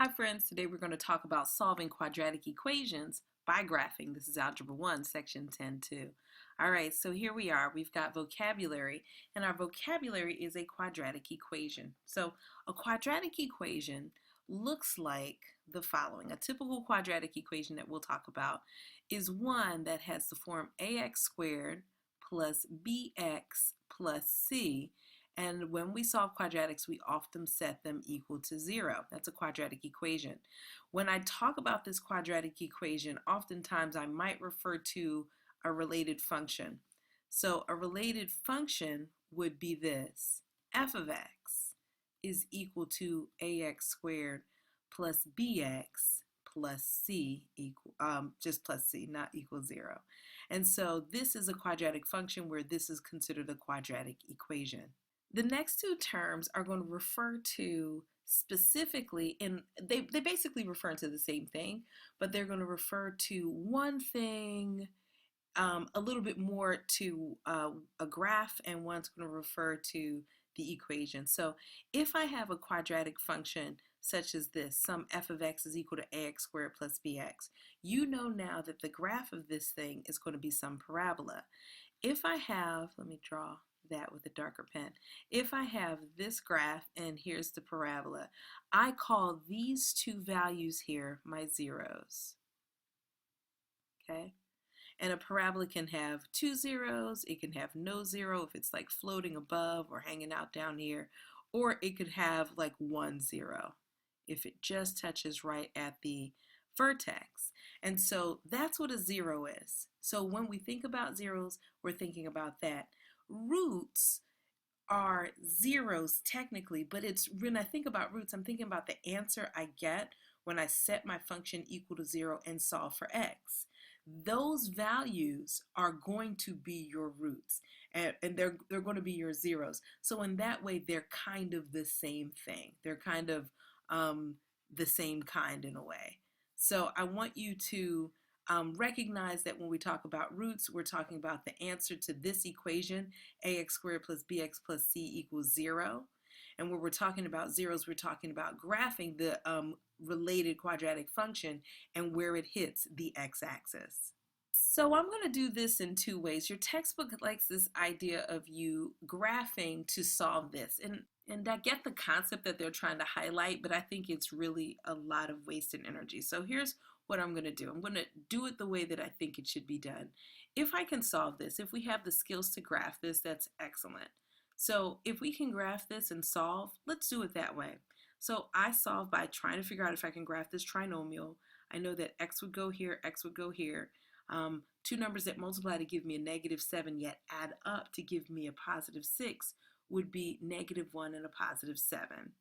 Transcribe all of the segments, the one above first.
Hi friends, today we're going to talk about solving quadratic equations by graphing. This is Algebra 1, Section 10.2. Alright, so here we are. We've got vocabulary, and our vocabulary is a quadratic equation. So a quadratic equation looks like the following. A typical quadratic equation that we'll talk about is one that has the form ax squared plus bx plus c. And when we solve quadratics, we often set them equal to 0. That's a quadratic equation. When I talk about this quadratic equation, oftentimes I might refer to a related function. So a related function would be this. F of x is equal to ax squared plus bx plus c equal, just plus c, not equal 0. And so this is a quadratic function where this is considered a quadratic equation. The next two terms are going to refer to specifically, and they basically refer to the same thing, but they're going to refer to one thing a little bit more to a graph, and one's going to refer to the equation. So if I have a quadratic function such as this, sum f of x is equal to ax squared plus bx, you know now that the graph of this thing is going to be some parabola. If I have, let me draw that with a darker pen. If I have this graph and here's the parabola, I call these two values here my zeros. Okay? And a parabola can have two zeros, it can have no zero if it's like floating above or hanging out down here, or it could have like 1 0 if it just touches right at the vertex. And so that's what a zero is. So when we think about zeros, we're thinking about that. Roots are zeros technically, but it's when I think about roots, I'm thinking about the answer I get when I set my function equal to 0 and solve for x. Those values are going to be your roots, and they're going to be your zeros. So in that way, they're kind of the same thing. They're kind of the same kind in a way. So I want you to recognize that when we talk about roots, we're talking about the answer to this equation, ax squared plus bx plus c equals 0. And when we're talking about zeros, we're talking about graphing the related quadratic function and where it hits the x-axis. So I'm going to do this in two ways. Your textbook likes this idea of you graphing to solve this. And I get the concept that they're trying to highlight, but I think it's really a lot of wasted energy. So here's what I'm going to do. I'm going to do it the way that I think it should be done. If I can solve this, if we have the skills to graph this, that's excellent. So if we can graph this and solve, let's do it that way. So I solve by trying to figure out if I can graph this trinomial. I know that x would go here, x would go here. Two numbers that multiply to give me a -7 yet add up to give me a +6 would be -1 and a +7.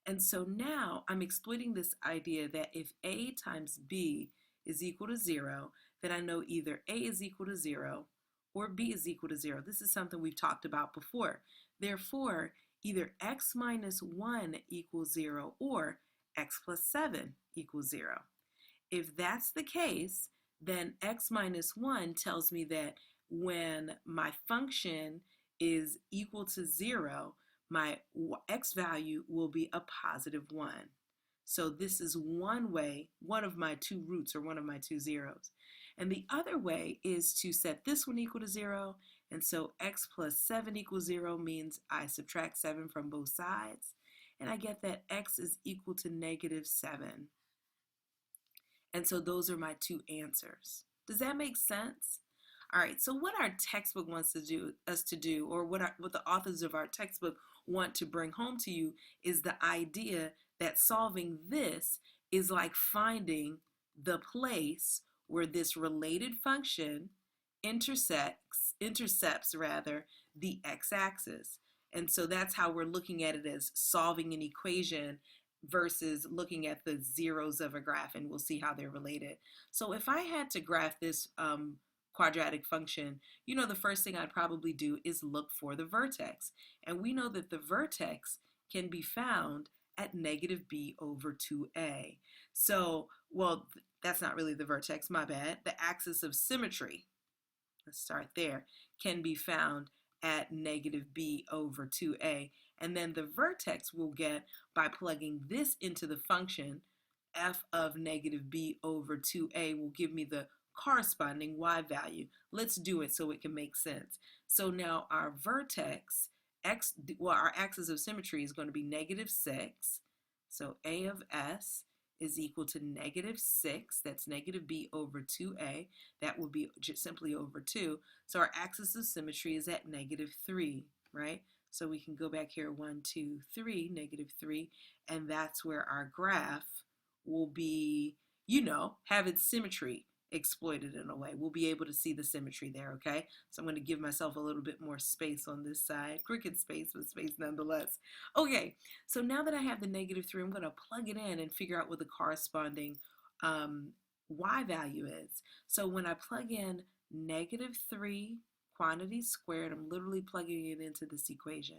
And so now I'm exploiting this idea that if a times b is equal to 0, then I know either a is equal to 0 or b is equal to 0. This is something we've talked about before. Therefore, either x minus 1 equals 0 or x plus 7 equals 0. If that's the case, then x minus 1 tells me that when my function is equal to 0, my x value will be a +1. So this is one way, one of my two roots or one of my two zeros. And the other way is to set this one equal to 0. And so x plus 7 equals 0 means I subtract 7 from both sides. And I get that x is equal to -7. And so those are my two answers. Does that make sense? All right, so what our textbook wants us to do, or what the authors of our textbook want to bring home to you, is the idea that solving this is like finding the place where this related function intercepts the x-axis. And so that's how we're looking at it, as solving an equation versus looking at the zeros of a graph, and we'll see how they're related. So if I had to graph this quadratic function, you know, the first thing I'd probably do is look for the vertex. And we know that the vertex can be found at -b over 2a. So, well, that's not really the vertex, my bad. The axis of symmetry, let's start there, can be found at -b over 2a. And then the vertex we'll get by plugging this into the function, f of negative b over 2a will give me the corresponding y value. Let's do it so it can make sense. So now our vertex, our axis of symmetry is going to be negative 6. So a of s is equal to negative 6. That's negative b over 2a. That will be just simply over 2. So our axis of symmetry is at negative 3, right? So we can go back here, 1, 2, 3, negative 3, and that's where our graph will be, have its symmetry exploited in a way. We'll be able to see the symmetry there, okay? So I'm going to give myself a little bit more space on this side. Crooked space, but space nonetheless. Okay, so now that I have the negative 3, I'm going to plug it in and figure out what the corresponding y value is. So when I plug in negative 3 quantity squared, I'm literally plugging it into this equation,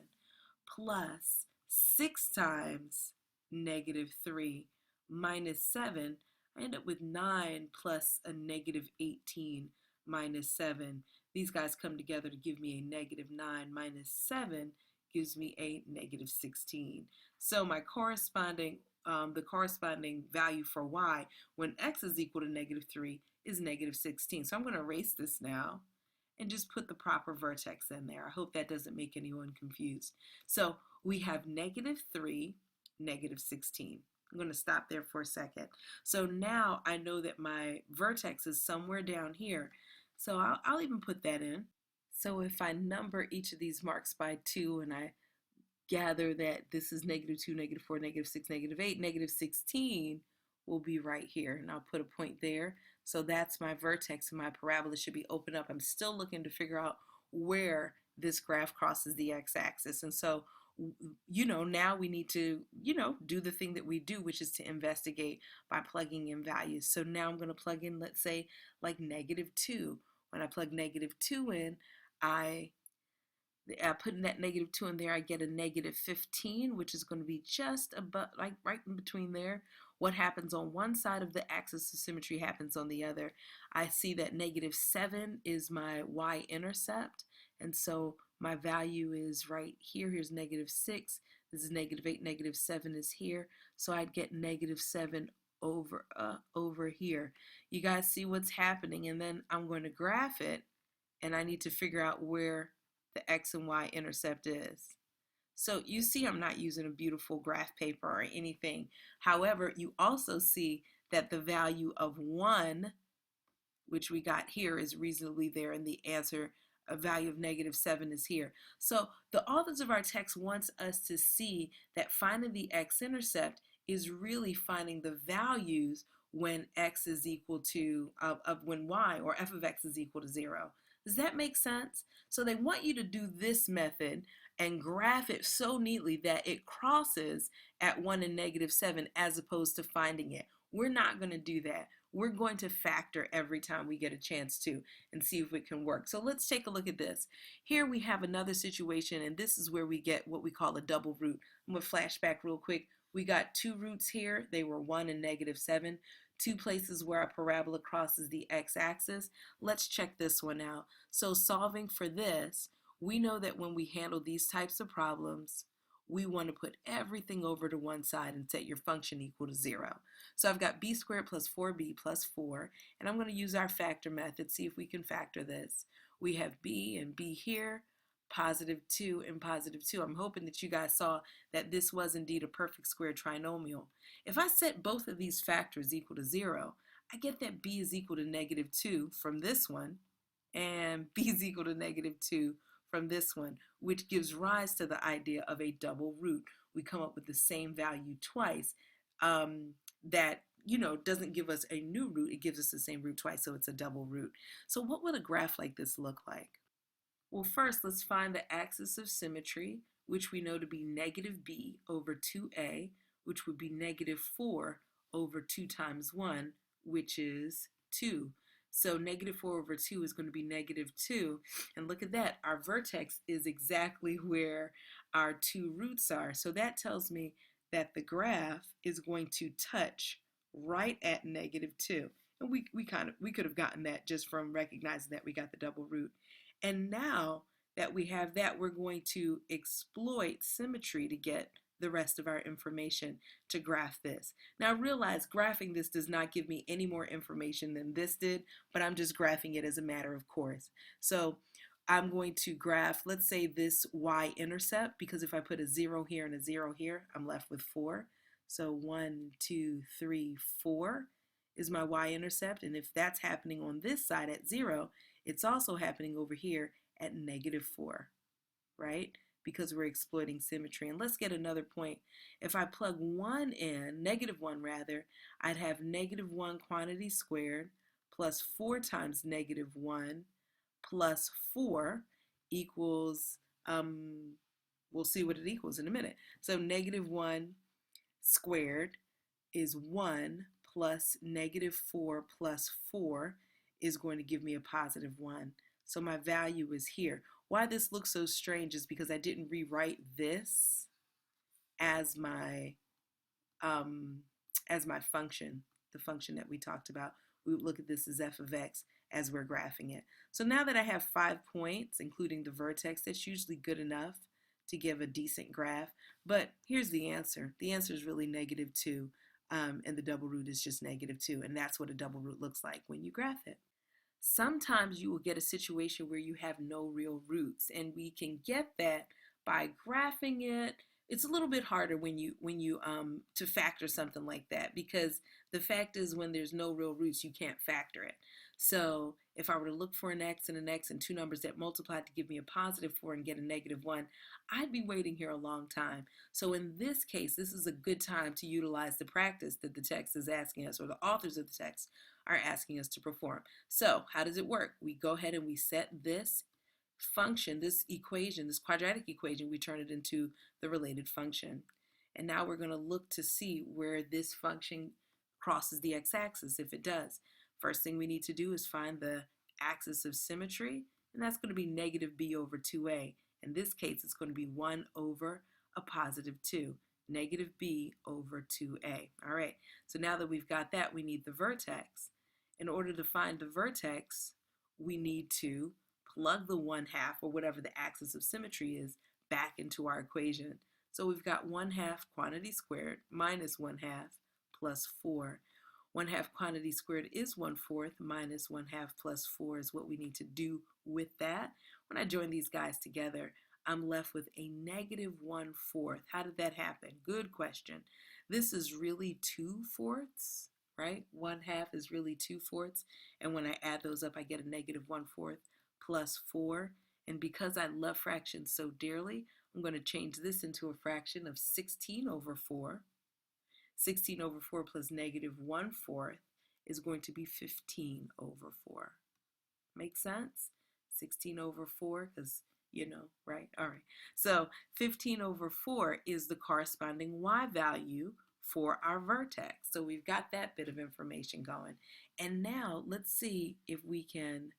plus 6 times negative 3 minus 7, I end up with 9 plus a negative 18 minus 7. These guys come together to give me a negative 9 minus 7 gives me a negative 16. So my corresponding, the corresponding value for y when x is equal to negative 3 is negative 16. So I'm going to erase this now and just put the proper vertex in there. I hope that doesn't make anyone confused. So we have negative 3, negative 16. I'm going to stop there for a second. So now I know that my vertex is somewhere down here. So I'll even put that in. So if I number each of these marks by 2 and I gather that this is negative 2, negative 4, negative 6, negative 8, negative 16 will be right here. And I'll put a point there. So that's my vertex, and my parabola should be open up. I'm still looking to figure out where this graph crosses the x-axis. And so, now we need to, do the thing that we do, which is to investigate by plugging in values. So now I'm going to plug in, let's say, like negative 2. When I plug negative 2 in, I put in that negative 2 in there, I get a negative 15, which is going to be just about, like right in between there. What happens on one side of the axis of symmetry happens on the other. I see that negative 7 is my y-intercept, and so my value is right here. Here's negative 6. This is negative 8. Negative 7 is here. So I'd get negative 7 over here. You guys see what's happening, and then I'm going to graph it, and I need to figure out where the x and y intercept is. So you see I'm not using a beautiful graph paper or anything. However, you also see that the value of 1, which we got here, is reasonably there, and the answer, a value of negative 7, is here. So the authors of our text wants us to see that finding the x-intercept is really finding the values when x is equal to, when y or f of x is equal to 0. Does that make sense? So they want you to do this method and graph it so neatly that it crosses at 1 and negative 7 as opposed to finding it. We're not going to do that. We're going to factor every time we get a chance to and see if it can work. So let's take a look at this. Here we have another situation, and this is where we get what we call a double root. I'm going to flash back real quick. We got 2 roots here. They were 1 and negative 7. 2 places where our parabola crosses the x-axis. Let's check this one out. So solving for this, we know that when we handle these types of problems, we want to put everything over to one side and set your function equal to 0. So I've got b squared plus 4b plus 4, and I'm going to use our factor method, see if we can factor this. We have b and b here, positive 2 and positive 2. I'm hoping that you guys saw that this was indeed a perfect square trinomial. If I set both of these factors equal to 0, I get that b is equal to negative 2 from this one, and b is equal to negative 2 from this one, which gives rise to the idea of a double root. We come up with the same value twice. That doesn't give us a new root, it gives us the same root twice, so it's a double root. So what would a graph like this look like? Well, first let's find the axis of symmetry, which we know to be negative b over 2a, which would be negative 4 over 2 times 1, which is 2. So negative 4 over 2 is going to be negative 2. And look at that, our vertex is exactly where our 2 roots are. So that tells me that the graph is going to touch right at negative 2. And we could have gotten that just from recognizing that we got the double root. And now that we have that, we're going to exploit symmetry to get the rest of our information to graph this. Now realize graphing this does not give me any more information than this did, but I'm just graphing it as a matter of course. So I'm going to graph, let's say, this y-intercept, because if I put a 0 here and a 0 here, I'm left with 4. So 1, 2, 3, 4 is my y-intercept, and if that's happening on this side at 0, it's also happening over here at -4, right? Because we're exploiting symmetry. And let's get another point. If I plug 1 in, -1 rather, I'd have -1 quantity squared plus 4 times -1 plus 4 equals, we'll see what it equals in a minute. So -1 squared is 1 plus -4 plus 4 is going to give me a +1. So my value is here. Why this looks so strange is because I didn't rewrite this as my function, the function that we talked about. We would look at this as f of x as we're graphing it. So now that I have 5 points, including the vertex, that's usually good enough to give a decent graph. But here's the answer. The answer is really -2, and the double root is just -2, and that's what a double root looks like when you graph it. Sometimes you will get a situation where you have no real roots, and we can get that by graphing it. It's a little bit harder when you to factor something like that, because the fact is when there's no real roots, you can't factor it. So if I were to look for an x and an x and two numbers that multiplied to give me a +4 and get a -1, I'd be waiting here a long time. So in this case, this is a good time to utilize the practice that the text is asking us, or the authors of the text are asking us to perform. So how does it work? We go ahead and we set this function, this equation, this quadratic equation, we turn it into the related function. And now we're going to look to see where this function crosses the x-axis, if it does. First thing we need to do is find the axis of symmetry, and that's going to be -b over 2a. In this case, it's going to be 1 over a +2, -b over 2a. All right, so now that we've got that, we need the vertex. In order to find the vertex, we need to plug the 1/2, or whatever the axis of symmetry is, back into our equation. So we've got 1/2 quantity squared minus 1/2 plus 4. 1/2 quantity squared is 1/4, minus 1/2 plus 4 is what we need to do with that. When I join these guys together, I'm left with a -1/4. How did that happen? Good question. This is really 2/4, right? 1/2 is really 2/4, and when I add those up, I get a -1/4 plus 4. And because I love fractions so dearly, I'm going to change this into a fraction of 16 over 4. 16 over 4 plus -1/4 is going to be 15 over 4. Make sense? 16 over 4, because you know, right? All right. So 15 over 4 is the corresponding y value for our vertex. So we've got that bit of information going. And now let's see if we can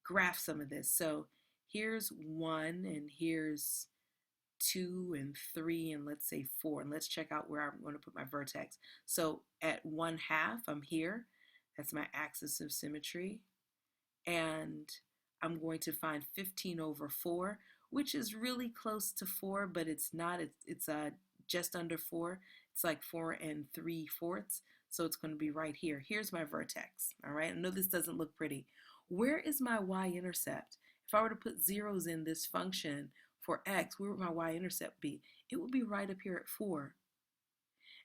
graph some of this. So here's 1, and here's 2 and 3, and let's say 4, and let's check out where I'm going to put my vertex. So at 1/2, I'm here. That's my axis of symmetry, and I'm going to find 15 over 4, which is really close to 4, but it's not. It's just under 4. It's like 4 and 3/4, so it's going to be right here. Here's my vertex. All right, I know this doesn't look pretty. Where is my y-intercept? If I were to put zeros in this function for x, where would my y-intercept be? It would be right up here at 4.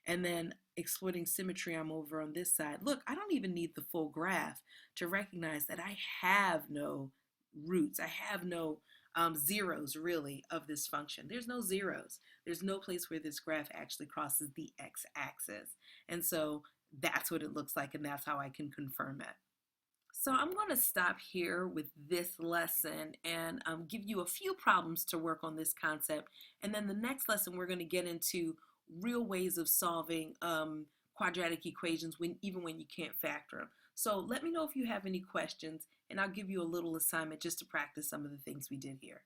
And then exploiting symmetry, I'm over on this side. Look, I don't even need the full graph to recognize that I have no roots. I have no zeros, really, of this function. There's no zeros. There's no place where this graph actually crosses the x-axis. And so that's what it looks like, and that's how I can confirm it. So I'm going to stop here with this lesson and give you a few problems to work on this concept. And then the next lesson, we're going to get into real ways of solving quadratic equations even when you can't factor them. So let me know if you have any questions, and I'll give you a little assignment just to practice some of the things we did here.